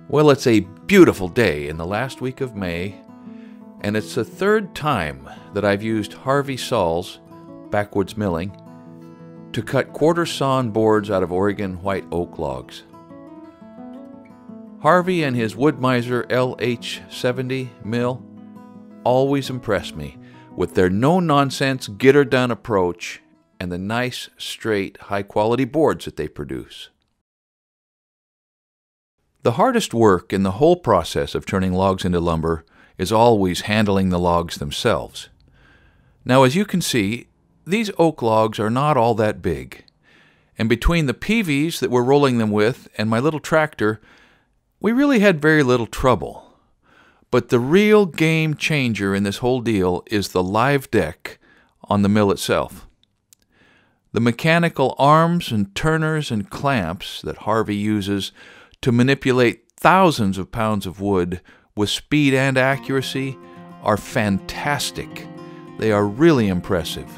Well, it's a beautiful day in the last week of May, and it's the third time that I've used Harvey Saul's Backwoods Milling to cut quarter-sawn boards out of Oregon white oak logs. Harvey and his Woodmizer LH70 mill always impress me with their no-nonsense, get-her-done approach and the nice, straight, high-quality boards that they produce. The hardest work in the whole process of turning logs into lumber is always handling the logs themselves. Now, as you can see, these oak logs are not all that big, and between the peavies that we're rolling them with and my little tractor, we really had very little trouble. But the real game changer in this whole deal is the live deck on the mill itself. The mechanical arms and turners and clamps that Harvey uses to manipulate thousands of pounds of wood with speed and accuracy are fantastic. They are really impressive.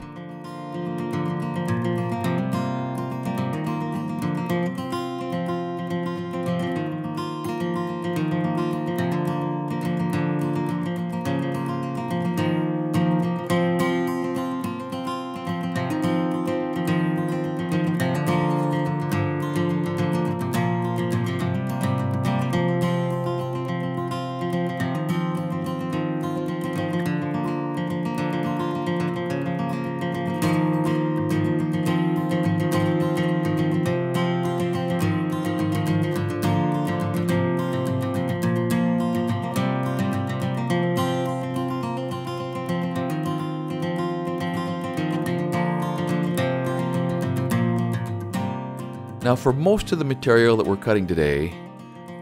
Now, for most of the material that we're cutting today,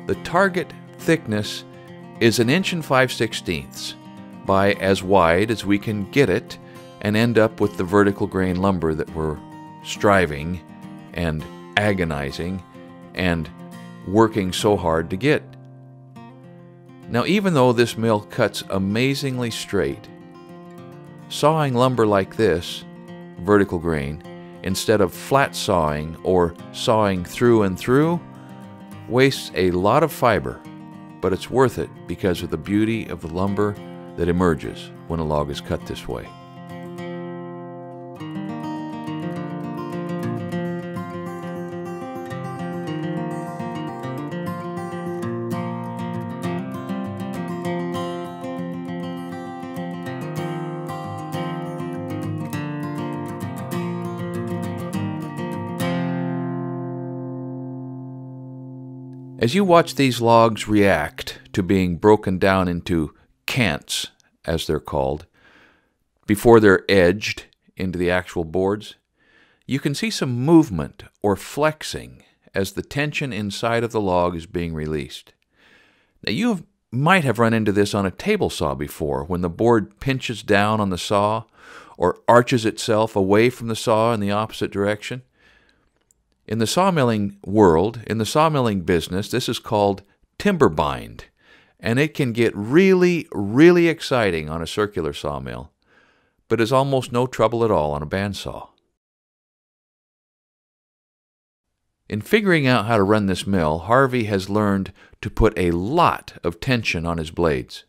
the target thickness is 1 5/16" by as wide as we can get it and end up with the vertical grain lumber that we're striving and agonizing and working so hard to get. Now, even though this mill cuts amazingly straight, sawing lumber like this, vertical grain, instead of flat sawing or sawing through and through, wastes a lot of fiber, but it's worth it because of the beauty of the lumber that emerges when a log is cut this way. As you watch these logs react to being broken down into cants, as they're called, before they're edged into the actual boards, you can see some movement or flexing as the tension inside of the log is being released. Now, you might have run into this on a table saw before, when the board pinches down on the saw or arches itself away from the saw in the opposite direction. In the sawmilling world, in the sawmilling business, this is called timber bind, and it can get really, really exciting on a circular sawmill, but is almost no trouble at all on a bandsaw. In figuring out how to run this mill, Harvey has learned to put a lot of tension on his blades.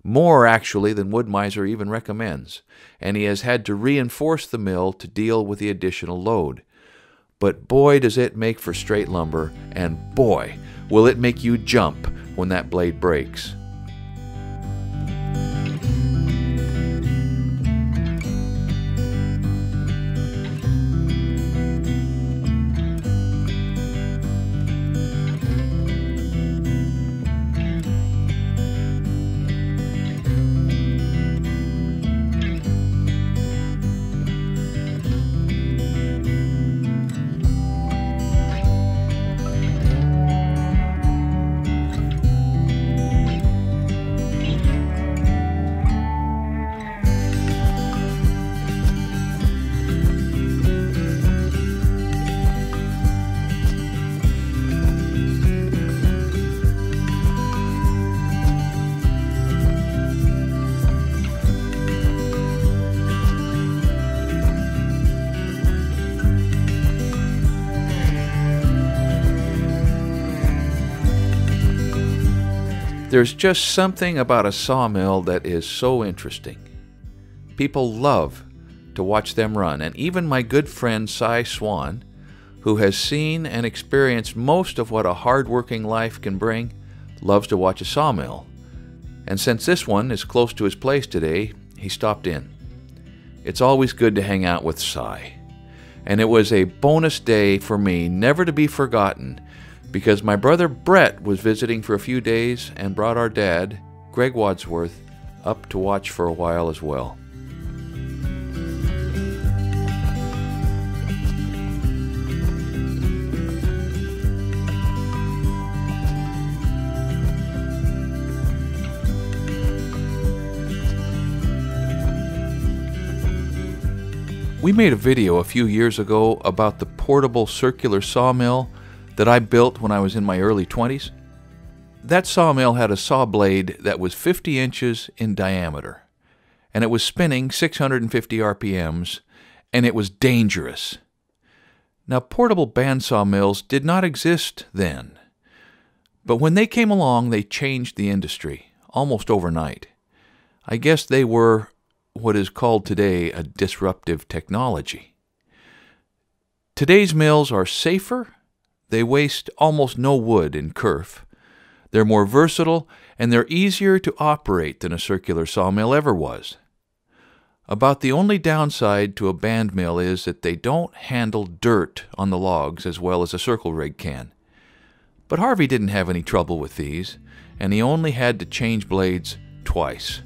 More, actually, than Woodmizer even recommends, and he has had to reinforce the mill to deal with the additional load. But boy, does it make for straight lumber, and boy, will it make you jump when that blade breaks. There's just something about a sawmill that is so interesting. People love to watch them run, and even my good friend Cy Swan, who has seen and experienced most of what a hard-working life can bring, loves to watch a sawmill. And since this one is close to his place today, he stopped in. It's always good to hang out with Cy. And it was a bonus day for me, never to be forgotten, because my brother Brett was visiting for a few days and brought our dad, Greg Wadsworth, up to watch for a while as well. We made a video a few years ago about the portable circular sawmill that I built when I was in my early 20s. That sawmill had a saw blade that was 50 inches in diameter, and it was spinning 650 RPMs, and it was dangerous. Now, portable bandsaw mills did not exist then, but when they came along, they changed the industry almost overnight. I guess they were what is called today a disruptive technology. Today's mills are safer, they waste almost no wood in kerf, they're more versatile, and they're easier to operate than a circular sawmill ever was. About the only downside to a band mill is that they don't handle dirt on the logs as well as a circle rig can. But Harvey didn't have any trouble with these, and he only had to change blades twice.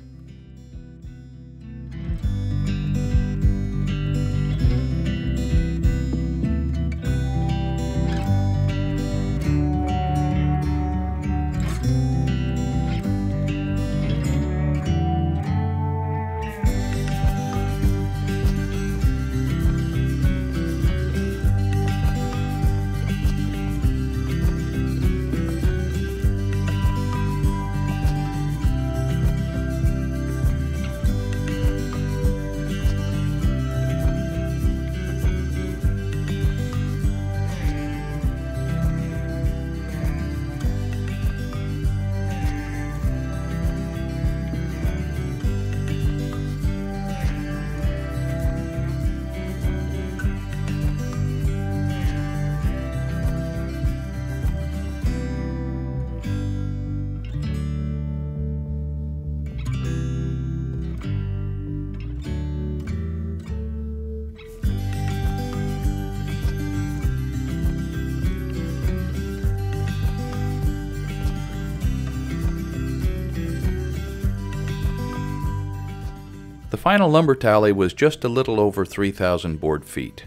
The final lumber tally was just a little over 3,000 board feet.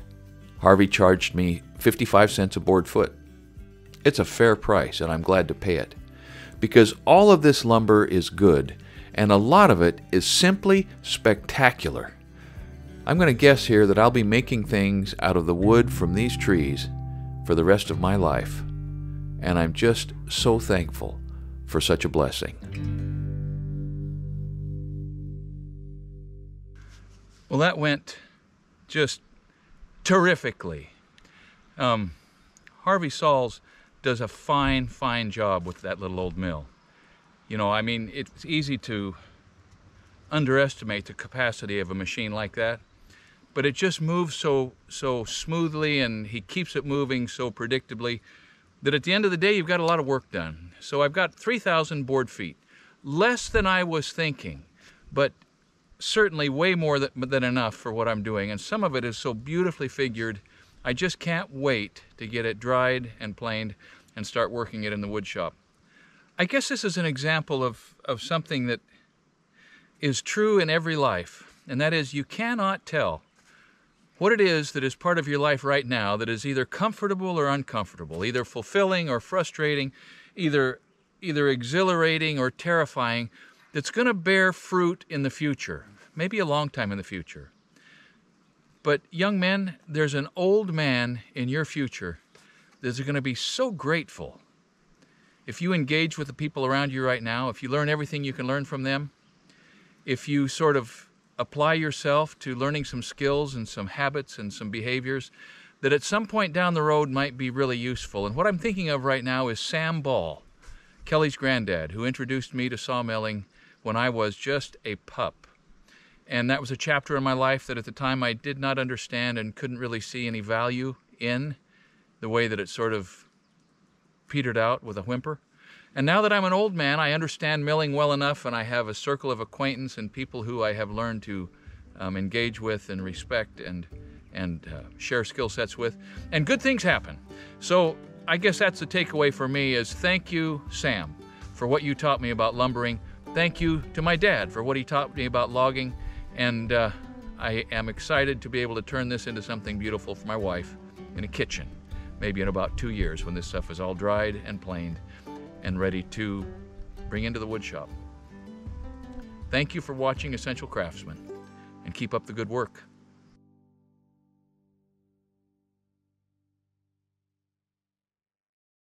Harvey charged me 55 cents a board foot. It's a fair price, and I'm glad to pay it, because all of this lumber is good, and a lot of it is simply spectacular. I'm going to guess here that I'll be making things out of the wood from these trees for the rest of my life, and I'm just so thankful for such a blessing. Well, that went just terrifically. Harvey Sauls does a fine job with that little old mill. You know, I mean, it's easy to underestimate the capacity of a machine like that, but it just moves so smoothly, and he keeps it moving so predictably that at the end of the day, you've got a lot of work done. So I've got 3,000 board feet, less than I was thinking, but certainly way more than enough for what I'm doing, and some of it is so beautifully figured. I just can't wait to get it dried and planed and start working it in the wood shop. I guess this is an example of something that is true in every life, and that is you cannot tell what it is that is part of your life right now that is either comfortable or uncomfortable, either fulfilling or frustrating, either exhilarating or terrifying, that's going to bear fruit in the future, maybe a long time in the future. But young men, there's an old man in your future that's going to be so grateful if you engage with the people around you right now, if you learn everything you can learn from them, if you sort of apply yourself to learning some skills and some habits and some behaviors that at some point down the road might be really useful. And what I'm thinking of right now is Sam Ball. Kelly's granddad, who introduced me to sawmilling when I was just a pup. And that was a chapter in my life that at the time I did not understand and couldn't really see any value in, the way that it sort of petered out with a whimper. And now that I'm an old man, I understand milling well enough, and I have a circle of acquaintance and people who I have learned to engage with and respect and share skill sets with. And good things happen. So I guess that's the takeaway for me is thank you, Sam, for what you taught me about lumbering. Thank you to my dad for what he taught me about logging. And I am excited to be able to turn this into something beautiful for my wife in a kitchen, maybe in about 2 years when this stuff is all dried and planed and ready to bring into the wood shop. Thank you for watching Essential Craftsman, and keep up the good work.